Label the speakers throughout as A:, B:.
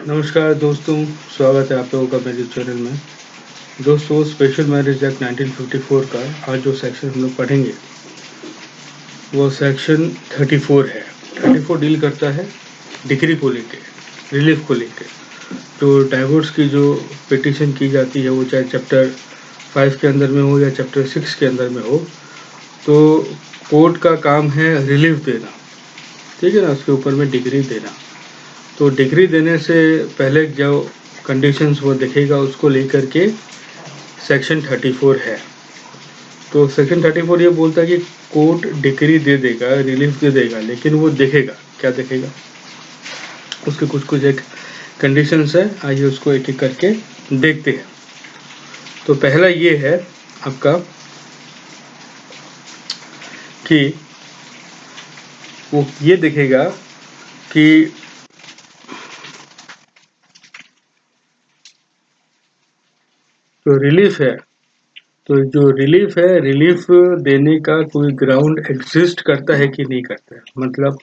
A: नमस्कार दोस्तों, स्वागत है आप लोगों का मेरे चैनल में। दोस्तों, स्पेशल मैरिज एक्ट 1954 का आज जो सेक्शन हम लोग पढ़ेंगे वो सेक्शन 34 है। 34 डील करता है डिग्री को लेके, रिलीफ को लेके। तो डाइवोर्स की जो पिटिशन की जाती है वो चाहे चैप्टर 5 के अंदर में हो या चैप्टर 6 के अंदर में हो, तो कोर्ट का काम है रिलीफ देना, ठीक है ना, उसके ऊपर में डिग्री देना। तो डिग्री देने से पहले जो कंडीशंस वो देखेगा उसको लेकर के सेक्शन 34 है। तो सेक्शन 34 ये बोलता है कि कोर्ट डिग्री दे देगा, रिलीफ दे देगा, लेकिन वो देखेगा, क्या देखेगा, उसके कुछ कुछ एक कंडीशंस है। आइए उसको एक एक करके देखते हैं। तो पहला ये है आपका कि वो ये देखेगा कि जो रिलीफ है, तो जो रिलीफ है, रिलीफ देने का कोई ग्राउंड एग्जिस्ट करता है कि नहीं करता है। मतलब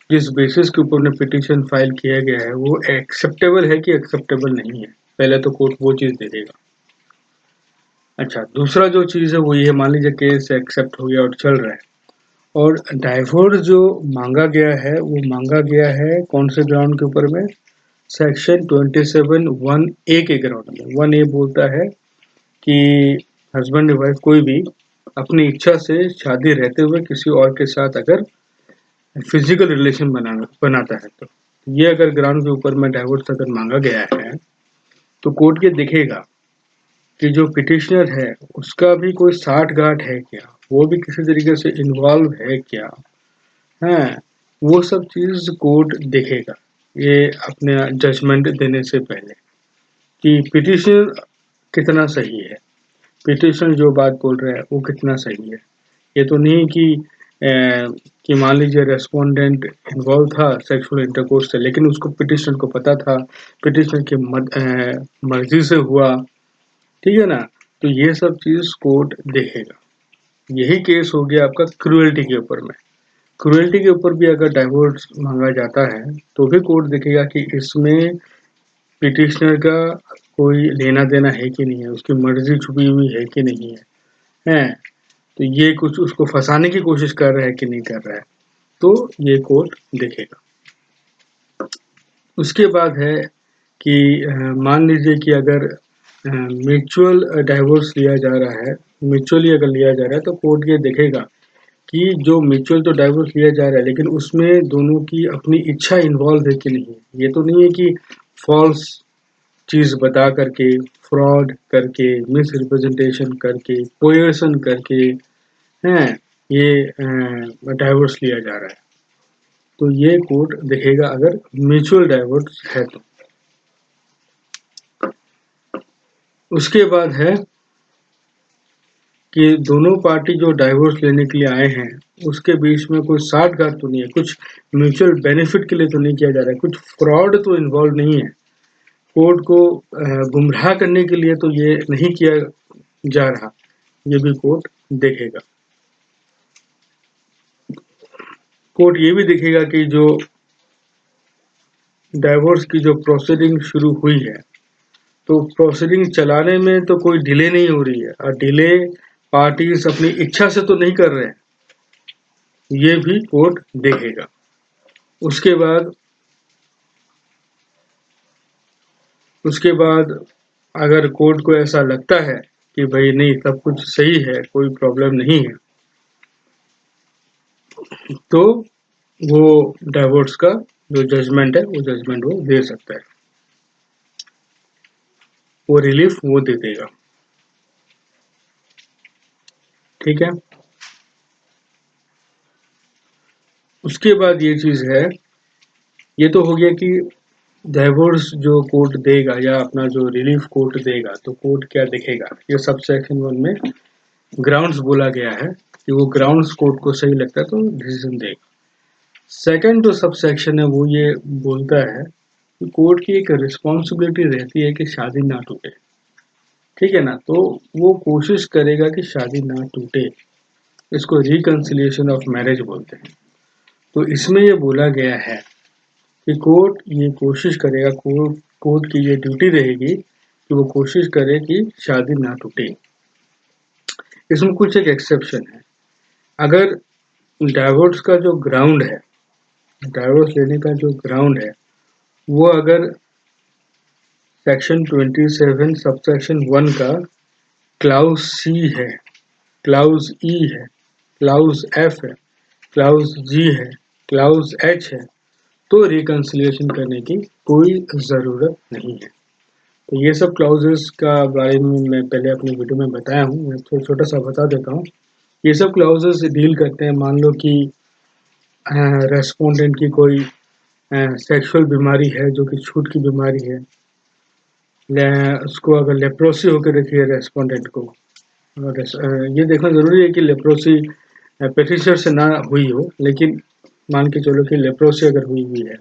A: जिस बेसिस के ऊपर उन्हें पिटीशन फाइल किया गया है वो एक्सेप्टेबल है कि एक्सेप्टेबल नहीं है। पहले तो कोर्ट वो चीज़ दे देगा। अच्छा, दूसरा जो चीज़ है वो ये है, मान लीजिए केस एक्सेप्ट हो गया और चल रहा है, और डाइवोर्स जो मांगा गया है वो मांगा गया है कौन से ग्राउंड के ऊपर में? सेक्शन 27(1)(a) के ग्राउंड में। 1(a) बोलता है कि हस्बैंड या वाइफ कोई भी अपनी इच्छा से शादी रहते हुए किसी और के साथ अगर फिजिकल रिलेशन बनाता है, तो ये अगर ग्राउंड के ऊपर में डाइवोर्स अगर मांगा गया है तो कोर्ट ये देखेगा कि जो पिटिशनर है उसका भी कोई साठ गांठ है क्या, वो भी किसी तरीके से इन्वॉल्व है क्या, है, वो सब चीज कोर्ट देखेगा ये अपने जजमेंट देने से पहले, कि पिटिशनर कितना सही है, पिटिशनर जो बात बोल रहा है वो कितना सही है। ये तो नहीं कि मान लीजिए रेस्पोंडेंट इन्वॉल्व था सेक्सुअल इंटरकोर्स से, लेकिन उसको पिटिशनर को पता था, पिटिशनर की मर्जी से हुआ, ठीक है ना। तो ये सब चीज कोर्ट देखेगा। यही केस हो गया आपका क्रुएल्टी के ऊपर में। क्रुएल्टी के ऊपर भी अगर डाइवोर्स मांगा जाता है तो भी कोर्ट देखेगा कि इसमें पिटिशनर का कोई लेना देना है कि नहीं है, उसकी मर्जी छुपी हुई है कि नहीं है, तो ये कुछ उसको फंसाने की कोशिश कर रहा है कि नहीं कर रहा है, तो ये कोर्ट देखेगा। उसके बाद है कि मान लीजिए कि अगर म्यूचुअल डाइवोर्स लिया जा रहा है, म्यूचुअली अगर लिया जा रहा है, तो कोर्ट ये देखेगा कि जो म्यूचुअल तो डाइवोर्स लिया जा रहा है लेकिन उसमें दोनों की अपनी इच्छा इन्वॉल्व है कि नहीं है। ये तो नहीं है कि फॉल्स चीज बता करके, फ्रॉड करके, मिस रिप्रेजेंटेशन करके, कोएर्सन करके, हैं, ये डाइवोर्स लिया जा रहा है। तो ये कोर्ट देखेगा अगर म्यूचुअल डाइवोर्स है तो। उसके बाद है कि दोनों पार्टी जो डाइवोर्स लेने के लिए आए हैं उसके बीच में कोई साठगांठ तो नहीं है, कुछ म्यूचुअल बेनिफिट के लिए तो नहीं किया जा रहा है, कुछ फ्रॉड तो इन्वॉल्व नहीं है, कोर्ट को गुमराह करने के लिए तो ये नहीं किया जा रहा, ये भी कोर्ट देखेगा। कोर्ट ये भी देखेगा कि जो डाइवोर्स की जो प्रोसीडिंग शुरू हुई है तो प्रोसीडिंग चलाने में तो कोई डिले नहीं हो रही है, और डिले पार्टीज अपनी इच्छा से तो नहीं कर रहे हैं, ये भी कोर्ट देखेगा। उसके बाद अगर कोर्ट को ऐसा लगता है कि भाई नहीं सब कुछ सही है, कोई प्रॉब्लम नहीं है, तो वो डाइवोर्स का जो जजमेंट है वो जजमेंट वो दे सकता है, वो रिलीफ वो दे देगा, ठीक है। उसके बाद ये चीज है, ये तो हो गया कि डाइवोर्स जो कोर्ट देगा या अपना जो रिलीफ कोर्ट देगा, तो कोर्ट क्या देखेगा, ये सब सेक्शन 1 में ग्राउंड्स बोला गया है कि वो ग्राउंड्स कोर्ट को सही लगता है तो डिसीजन देगा। सेकंड जो सब सेक्शन है वो ये बोलता है कि कोर्ट की एक रिस्पॉन्सिबिलिटी रहती है कि शादी ना टूटे, ठीक है ना। तो वो कोशिश करेगा कि शादी ना टूटे, इसको रिकंसिलिएशन ऑफ मैरिज बोलते हैं। तो इसमें ये बोला गया है कि कोर्ट ये कोशिश करेगा, कोर्ट की ये ड्यूटी रहेगी कि वो कोशिश करे कि शादी ना टूटे। इसमें कुछ एक एक्सेप्शन है। अगर डाइवोर्स का जो ग्राउंड है, डाइवोर्स लेने का जो ग्राउंड है, वो अगर सेक्शन 27 सबसेक्शन 1 का क्लाउज सी है, क्लाउज ई है, क्लाउज एफ है, क्लाउज जी है, क्लाउज एच है, तो रिकंसिलिएशन करने की कोई ज़रूरत नहीं है। तो ये सब क्लाउजेस का बारे में मैं पहले अपनी वीडियो में बताया हूँ, मैं थोड़ा छोटा सा बता देता हूँ। ये सब क्लाउजेस डील करते हैं, मान लो कि रेस्पोंडेंट की कोई सेक्सुअल बीमारी है जो कि छूत की बीमारी है, उसको अगर लेप्रोसी होकर रखी है रेस्पोंडेंट को, ये देखना ज़रूरी है कि लेप्रोसी पेटिशनर से ना हुई हो, लेकिन मान के चलो कि लेप्रोसी अगर हुई हुई है,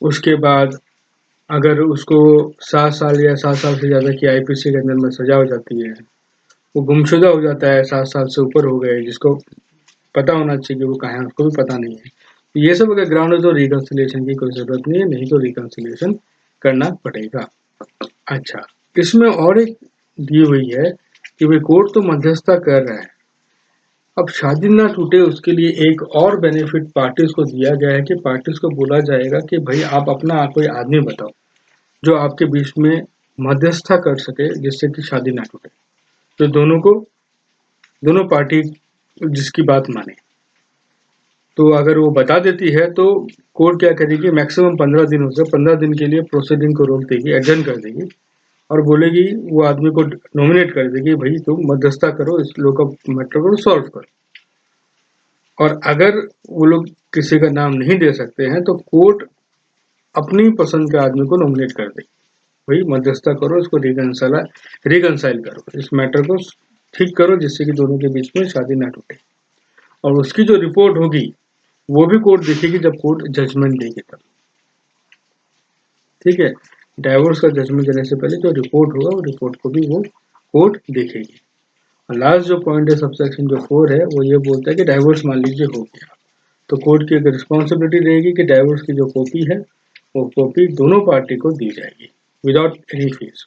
A: उसके बाद अगर उसको 7 साल या 7 साल से ज़्यादा की आईपीसी के अंदर में सजा हो जाती है, वो गुमशुदा हो जाता है, 7 साल से ऊपर हो गए, जिसको पता होना चाहिए कि वो कहाँ है, उसको भी पता नहीं है। तो ये सब अगर ग्राउंड है तो रिकंसिलिएशन की कोई ज़रूरत नहीं है, नहीं तो रिकंसिलिएशन करना पड़ेगा। अच्छा, इसमें और एक दी हुई है कि भाई कोर्ट तो मध्यस्थता कर रहा है, अब शादी ना टूटे उसके लिए एक और बेनिफिट पार्टीज को दिया गया है कि पार्टीज को बोला जाएगा कि भाई आप अपना कोई आदमी बताओ जो आपके बीच में मध्यस्थता कर सके जिससे कि शादी ना टूटे, तो दोनों पार्टी जिसकी बात माने। तो अगर वो बता देती है तो कोर्ट क्या करेगी, मैक्सिमम 15 दिन हो सकता, 15 दिन के लिए प्रोसीडिंग को रोक देगी, एडजर्न कर देगी और बोलेगी, वो आदमी को नॉमिनेट कर देगी, भाई तुम मध्यस्थता करो, इस लोग का मैटर को सॉल्व करो। और अगर वो लोग किसी का नाम नहीं दे सकते हैं तो कोर्ट अपनी पसंद के आदमी को नॉमिनेट कर दे, भाई मध्यस्थता करो, इसको रिकंसाइल करो, इस मैटर को ठीक करो जिससे कि दोनों के बीच में शादी ना टूटे। और उसकी जो रिपोर्ट होगी वो भी कोर्ट देखेगी जब कोर्ट जजमेंट देगी तब, ठीक है। डाइवोर्स का जजमेंट देने से पहले जो रिपोर्ट होगा वो रिपोर्ट को भी वो कोर्ट देखेगी। और लास्ट जो पॉइंट है सबसेक्शन जो 4 है वो ये बोलता है कि डाइवोर्स मान लीजिए हो गया तो कोर्ट की एक रिस्पॉन्सिबिलिटी रहेगी कि डाइवोर्स की जो कॉपी है वो कॉपी दोनों पार्टी को दी जाएगी without any fees,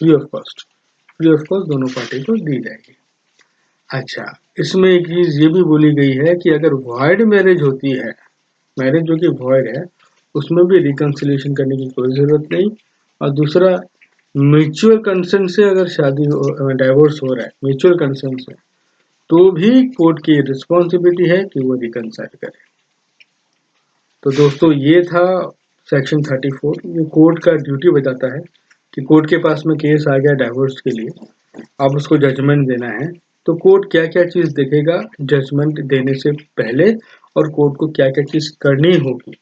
A: free of cost, दोनों पार्टी को दी जाएगी। अच्छा, इसमें एक चीज ये भी बोली गई है कि अगर वॉइड मैरिज होती है, मैरिज जो कि वॉइड है, उसमें भी रिकंसिलिएशन करने की कोई जरूरत नहीं। और दूसरा, म्यूचुअल कंसेंट से अगर शादी डाइवोर्स हो रहा है म्यूचुअल कंसेंट से, तो भी कोर्ट की रिस्पॉन्सिबिलिटी है कि वो रिकंसाइल करे। तो दोस्तों ये था सेक्शन 34, ये कोर्ट का ड्यूटी बताता है कि कोर्ट के पास में केस आ गया डाइवोर्स के लिए, अब उसको जजमेंट देना है, तो कोर्ट क्या क्या चीज देखेगा जजमेंट देने से पहले, और कोर्ट को क्या क्या चीज करनी होगी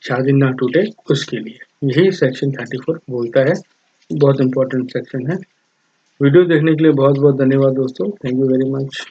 A: शादी ना टूटे उसके लिए, यही सेक्शन 34 बोलता है। बहुत इंपॉर्टेंट सेक्शन है। वीडियो देखने के लिए बहुत बहुत धन्यवाद दोस्तों, थैंक यू वेरी मच।